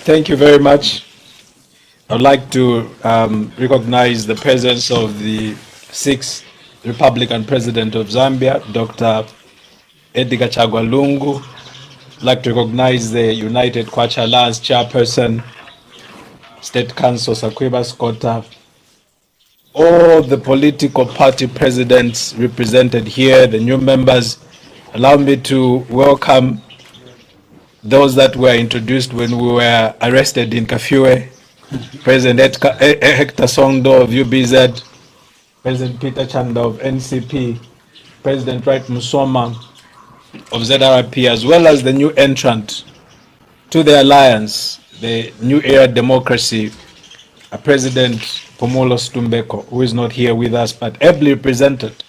Thank you very much. I'd like to recognize the presence of the 6th Republican President of Zambia, Dr. Edgar Chagwa Lungu. I'd like to recognize the United Kwacha Alliance Chairperson, State Council Sakwiba Scotta, all the political party presidents represented here, the new members. Allow me to welcome those that were introduced when we were arrested in Kafue, President Hector Songdo of UBZ, President Peter Chanda of NCP, President Wright Musoma of ZRP, as well as the new entrant to the alliance, the New Era Democracy, President Pumulo Stumbeko, who is not here with us, but ably represented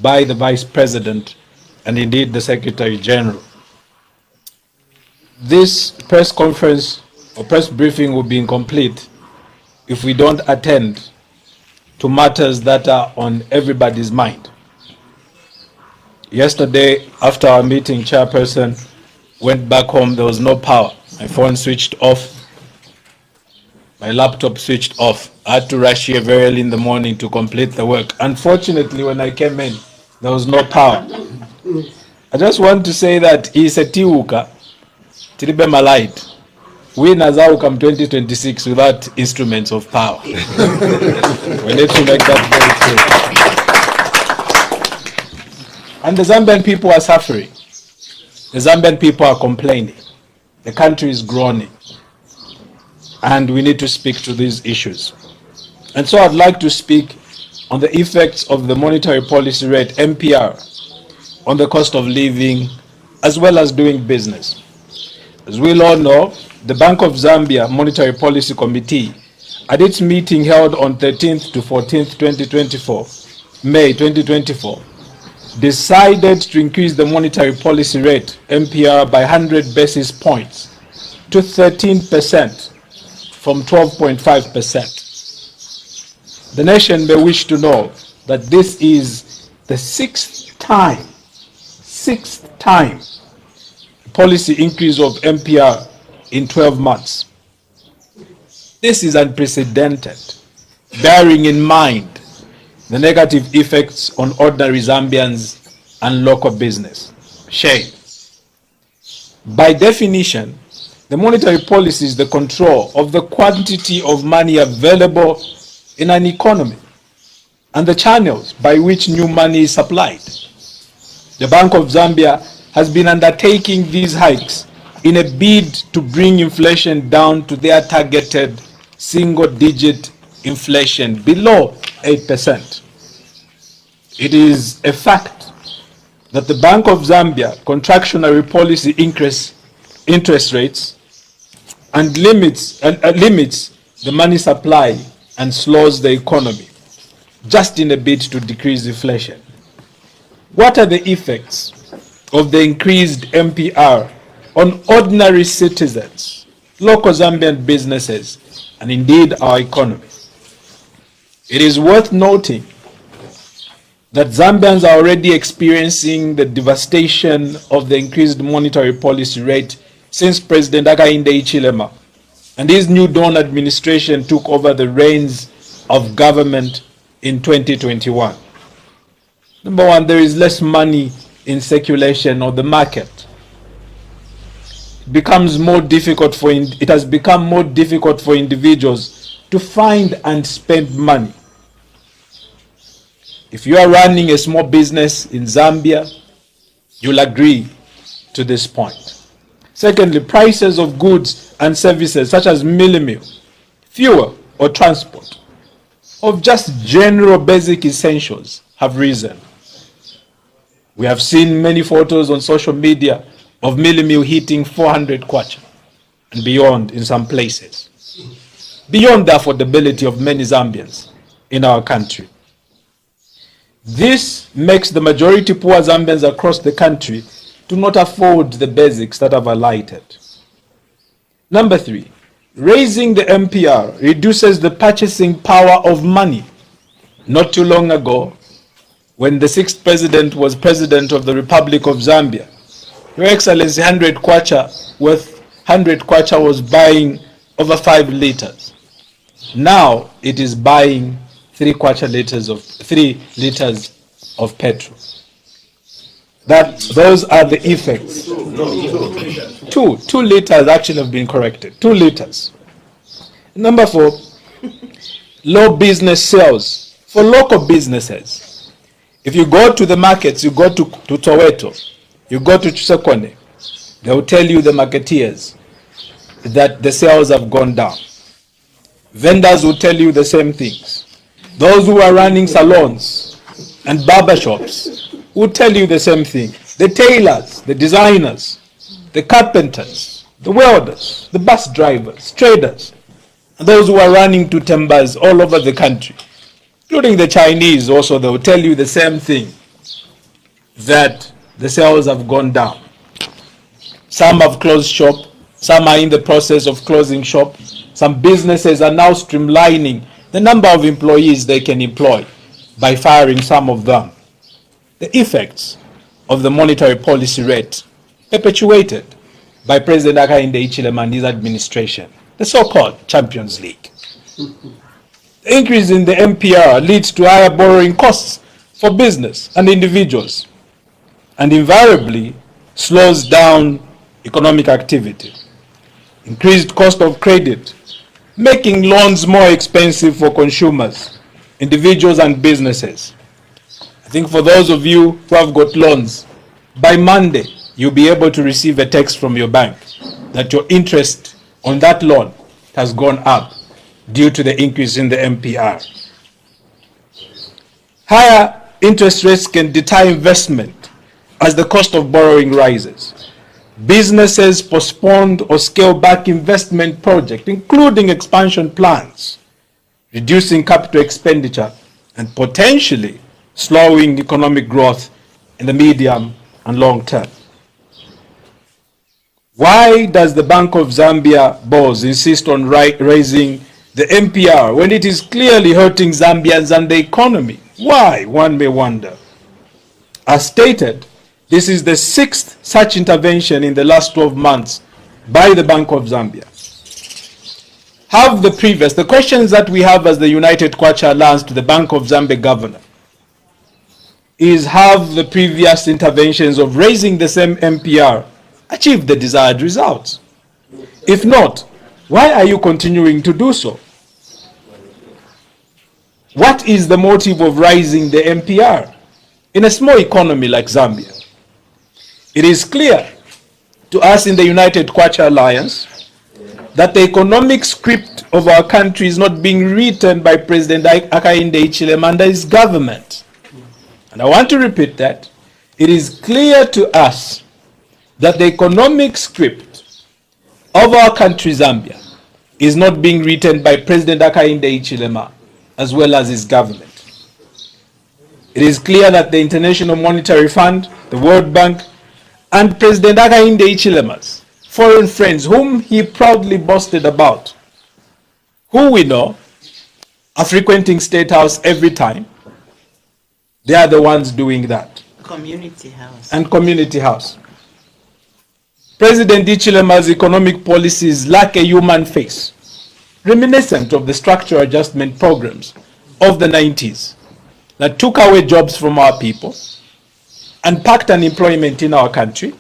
by the Vice President and indeed the Secretary General. This press conference or press briefing will be incomplete if we don't attend to matters that are on everybody's mind. Yesterday, after our meeting, Chairperson went back home. There was no power. My phone switched off. My laptop switched off. I had to rush here very early in the morning to complete the work. Unfortunately, when I came in, there was no power. I just want to say that Isetiuka, Tiribe Malite, we Nazau come 2026 without instruments of power. We need to make that very clear. And the Zambian people are suffering. The Zambian people are complaining. The country is groaning. And we need to speak to these issues. And so I'd like to speak on the effects of the monetary policy rate, MPR, on the cost of living, as well as doing business. As we all know, the Bank of Zambia Monetary Policy Committee, at its meeting held on 13th to 14th, 2024, May 2024, decided to increase the monetary policy rate, MPR, by 100 basis points to 13% from 12.5%. The nation may wish to know that this is the sixth time policy increase of MPR in 12 months. This is unprecedented, bearing in mind the negative effects on ordinary Zambians and local business. Shame. By definition, the monetary policy is the control of the quantity of money available in an economy and the channels by which new money is supplied. The Bank of Zambia has been undertaking these hikes in a bid to bring inflation down to their targeted single-digit inflation below 8%. It is a fact that the Bank of Zambia contractionary policy increase interest rates and limits the money supply and slows the economy, just in a bid to decrease inflation. What are the effects of the increased MPR on ordinary citizens, local Zambian businesses, and indeed our economy? It is worth noting that Zambians are already experiencing the devastation of the increased monetary policy rate since President Hakainde Hichilema and his New Dawn administration took over the reins of government in 2021. Number one, there is less money in circulation or the market. It has become more difficult for individuals to find and spend money. If you are running a small business in Zambia, you'll agree to this point. Secondly, prices of goods and services such as meal, fuel or transport, of just general basic essentials have risen. We have seen many photos on social media of meal hitting 400 kwacha and beyond in some places, beyond the affordability of many Zambians in our country. This makes the majority poor Zambians across the country do not afford the basics that I've highlighted. Number three, raising the MPR reduces the purchasing power of money. Not too long ago, when the sixth president was president of the Republic of Zambia, Your Excellency, 100 kwacha was buying over 5 liters. Now it is buying 3 liters of petrol. Those are the effects. 2 liters actually have been corrected. 2 liters. Number 4, low business sales for local businesses. If you go to the markets, you go to Soweto, you go to Chisekone, they will tell you, the marketeers, that the sales have gone down. Vendors will tell you the same things. Those who are running salons and barber shops will tell you the same thing. The tailors, the designers, the carpenters, the welders, the bus drivers, traders, and those who are running to timbers all over the country, including the Chinese also, they will tell you the same thing, that the sales have gone down. Some have closed shop, some are in the process of closing shop. Some businesses are now streamlining the number of employees they can employ by firing some of them. The effects of the monetary policy rate perpetuated by President Hakainde Hichilema and his administration, the so-called Champions League. The increase in the MPR leads to higher borrowing costs for business and individuals, and invariably slows down economic activity. Increased cost of credit, making loans more expensive for consumers, individuals and businesses. I think for those of you who have got loans, by Monday you'll be able to receive a text from your bank that your interest on that loan has gone up due to the increase in the MPR. Higher interest rates can deter investment as the cost of borrowing rises. Businesses postponed or scaled back investment projects, including expansion plans, reducing capital expenditure and potentially slowing economic growth in the medium and long term. Why does the Bank of Zambia BOZ insist on raising the MPR when it is clearly hurting Zambians and the economy? Why, one may wonder. As stated, this is the 6th such intervention in the last 12 months by the Bank of Zambia. The questions that we have as the United Kwacha Alliance to the Bank of Zambia governor is, have the previous interventions of raising the same MPR achieved the desired results? If not, why are you continuing to do so? What is the motive of raising the MPR in a small economy like Zambia? It is clear to us in the United Kwacha Alliance that the economic script of our country is not being written by President Hakainde Hichilema and his government. And I want to repeat that. It is clear to us that the economic script of our country, Zambia, is not being written by President Hakainde Hichilema as well as his government. It is clear that the International Monetary Fund, the World Bank, and President Hakainde Hichilema's foreign friends, whom he proudly boasted about, who we know are frequenting State House every time, they are the ones doing that. Community House. And Community House. President Hichilema's economic policies lack a human face, reminiscent of the structural adjustment programs of the 90s that took away jobs from our people and packed unemployment in our country,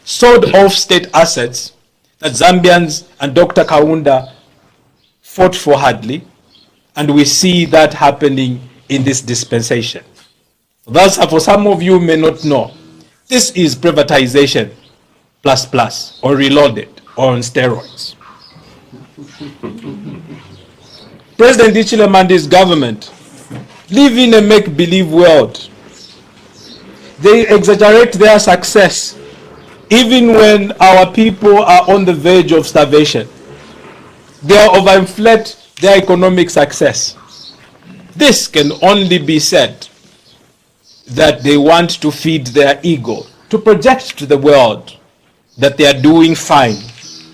sold off state assets that Zambians and Dr. Kaunda fought for hardly, and we see that happening in this dispensation. Thus, for some of you may not know, this is privatization plus or reloaded or on steroids. President Hichilema and his government live in a make-believe world. They exaggerate their success even when our people are on the verge of starvation. They overinflate their economic success. This can only be said that they want to feed their ego, to project to the world that they are doing fine,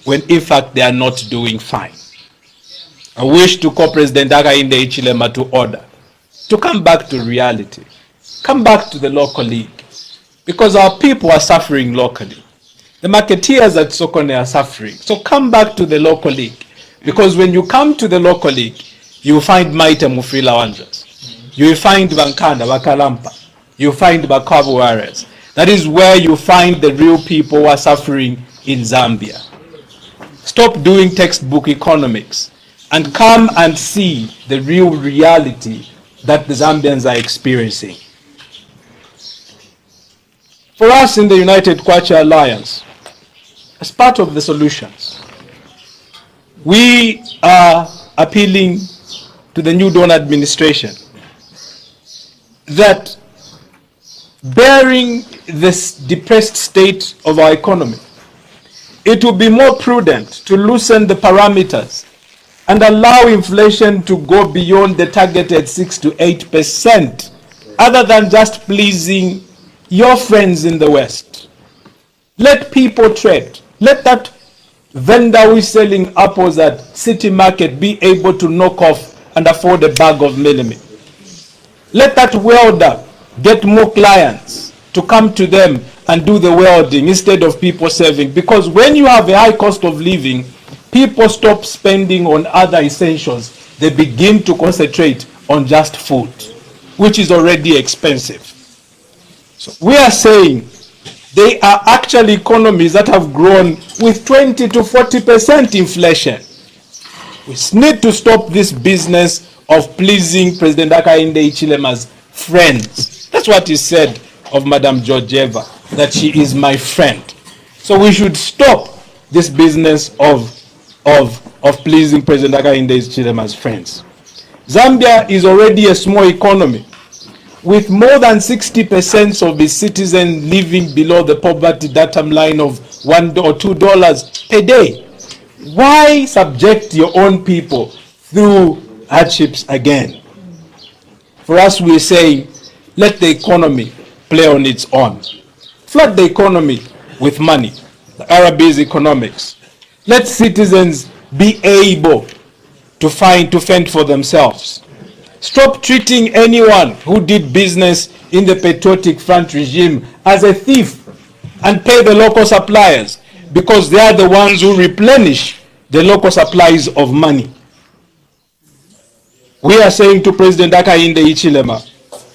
when in fact they are not doing fine. I wish to call President Hakainde Hichilema to order, to come back to reality, come back to the local league, because our people are suffering locally. The marketeers at Sokone are suffering. So come back to the local league, because when you come to the local league, you will find Maite Mufila Wanjas. You will find Vankanda, Vakalampa. You will find Bakabu Warriors. That is where you find the real people who are suffering in Zambia. Stop doing textbook economics and come and see the real reality that the Zambians are experiencing. For us in the United Kwacha Alliance, as part of the solutions, we are appealing to the New Dawn administration that, bearing this depressed state of our economy, it will be more prudent to loosen the parameters and allow inflation to go beyond the targeted 6 to 8%, other than just pleasing your friends in the West. Let people trade. Let that vendor who is selling apples at City Market be able to knock off and afford a bag of millimit. Let that welder get more clients to come to them and do the welding instead of people saving. Because when you have a high cost of living, people stop spending on other essentials. They begin to concentrate on just food, which is already expensive. So we are saying they are actually economies that have grown with 20 to 40% inflation. We need to stop this business of pleasing President Hakainde Hichilema's friends. That's what he said of Madam Georgieva, that she is my friend. So we should stop this business of pleasing President Hakainde Hichilema's friends. Zambia is already a small economy, with more than 60% of its citizens living below the poverty datum line of $1 or $2 per day. Why subject your own people through hardships again? For us, we are saying, let the economy play on its own. Flood the economy with money, the Arab's economics. Let citizens be able to fend for themselves. Stop treating anyone who did business in the Patriotic Front regime as a thief, and pay the local suppliers, because they are the ones who replenish the local supplies of money. We are saying to President Hakainde Hichilema,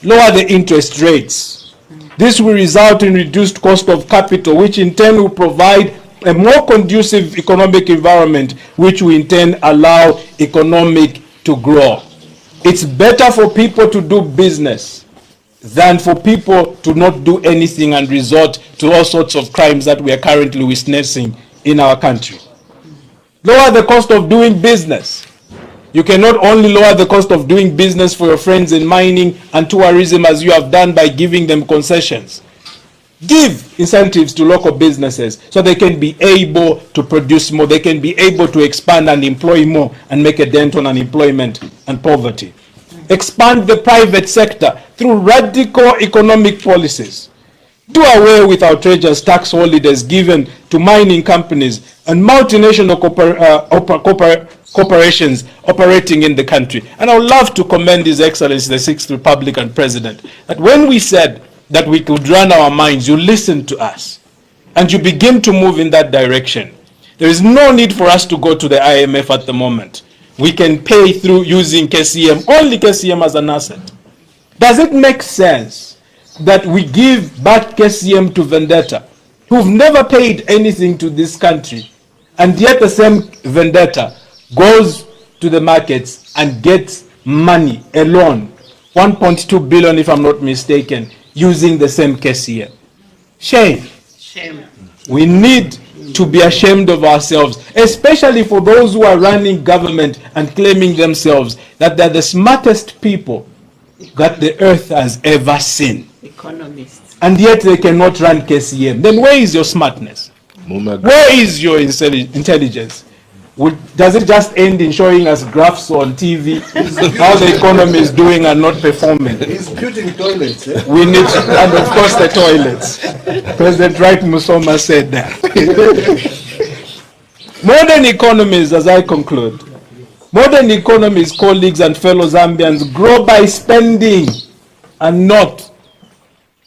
lower the interest rates. This will result in reduced cost of capital, which in turn will provide a more conducive economic environment, which will in turn allow economic to grow. It's better for people to do business than for people to not do anything and resort to all sorts of crimes that we are currently witnessing in our country. Lower the cost of doing business. You can not only lower the cost of doing business for your friends in mining and tourism, as you have done by giving them concessions. Give incentives to local businesses so they can be able to produce more, they can be able to expand and employ more and make a dent on unemployment and poverty. Expand the private sector through radical economic policies. Do away with outrageous tax holidays given to mining companies and multinational corporations operating in the country. And I would love to commend His Excellency, the Sixth Republican President, that when we said that we could run our minds, you listened to us and you begin to move in that direction. There is no need for us to go to the IMF at the moment. We can pay through using KCM, only KCM as an asset. Does it make sense that we give back KCM to Vendetta, who've never paid anything to this country, and yet the same Vendetta goes to the markets and gets money, a loan, 1.2 billion if I'm not mistaken, using the same KCM? Shame. Shame. We need to be ashamed of ourselves, especially for those who are running government and claiming themselves that they're the smartest people that the earth has ever seen. Economists. And yet they cannot run KCM. Then where is your smartness? Where is your intelligence? Does it just end in showing us graphs on TV how the economy is doing and not performing? He's building toilets. Eh? We need, and of course the toilets. President Wright Musoma said that. Modern economies, as I conclude, modern economies, colleagues and fellow Zambians, grow by spending and not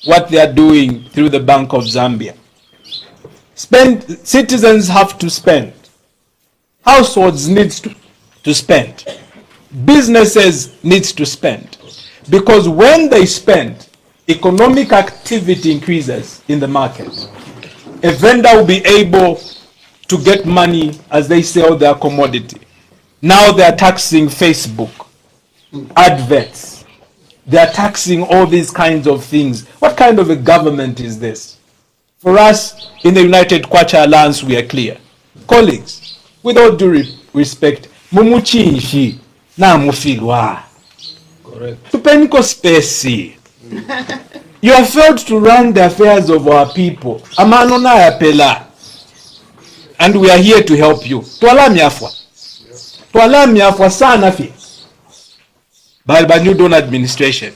what they are doing through the Bank of Zambia. Citizens have to spend. Households need to spend. Businesses need to spend. Because when they spend, economic activity increases in the market. A vendor will be able to get money as they sell their commodity. Now they are taxing Facebook, adverts. They are taxing all these kinds of things. What kind of a government is this? For us, in the United Kwacha Alliance, we are clear. Colleagues, with all due respect, mumuchinshi na mufilwa. Correct. Tupeniko spesi. You have failed to run the affairs of our people. Amano na yapela. And we are here to help you. Twala miafwa. Twala miafwa sana fi. By New Dawn administration.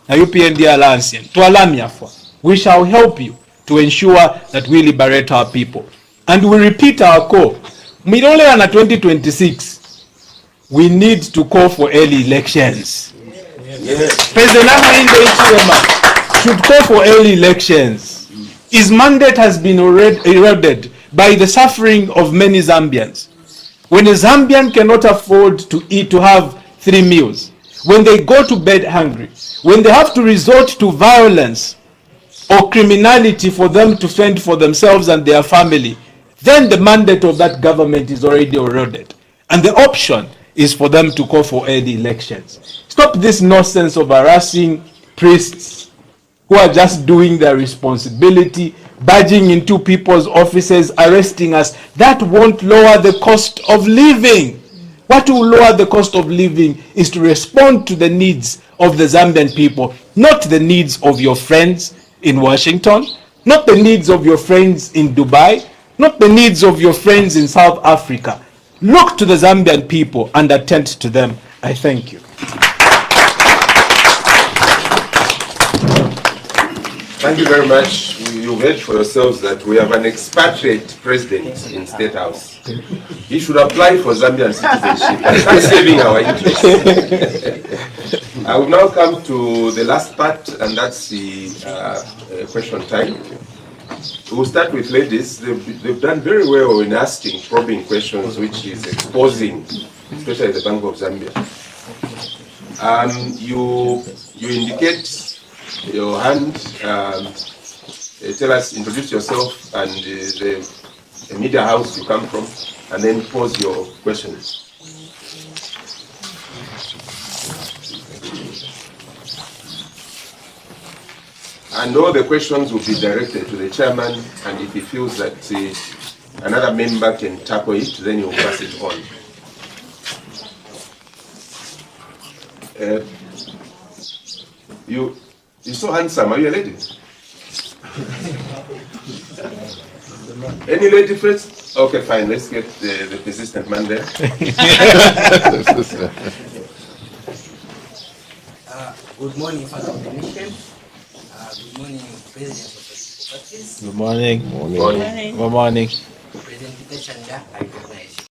Na UPND Alliance. Twala miafwa. We shall help you to ensure that we liberate our people. And we repeat our call. Midole na 2026. We need to call for early elections. Yes. President Ahmed should call for early elections. His mandate has been eroded by the suffering of many Zambians. When a Zambian cannot afford to eat, to have 3 meals, when they go to bed hungry, when they have to resort to violence or criminality for them to fend for themselves and their family, then the mandate of that government is already eroded. And the option is for them to call for early elections. Stop this nonsense of harassing priests who are just doing their responsibility, barging into people's offices, arresting us. That won't lower the cost of living. What will lower the cost of living is to respond to the needs of the Zambian people, not the needs of your friends in Washington, not the needs of your friends in Dubai, not the needs of your friends in South Africa. Look to the Zambian people and attend to them. I thank you. Thank you very much. You've heard for yourselves that we have an expatriate president in State House. He should apply for Zambian citizenship and start saving our interests. I will now come to the last part, and that's the question time. We'll start with ladies. They've done very well in asking probing questions, which is exposing, especially the Bank of Zambia. You indicate your hand, tell us, introduce yourself and the media house you come from, and then pose your questions. And all the questions will be directed to the chairman, and if he feels that another member can tackle it, then he'll pass it on. You're so handsome. Are you a lady? Any lady first? Okay, fine. Let's get the persistent man there. Good morning, Father of the Nation. Good morning, President of the Parties. Good morning. Morning. Good morning. President Peter Chanda, I recognize you.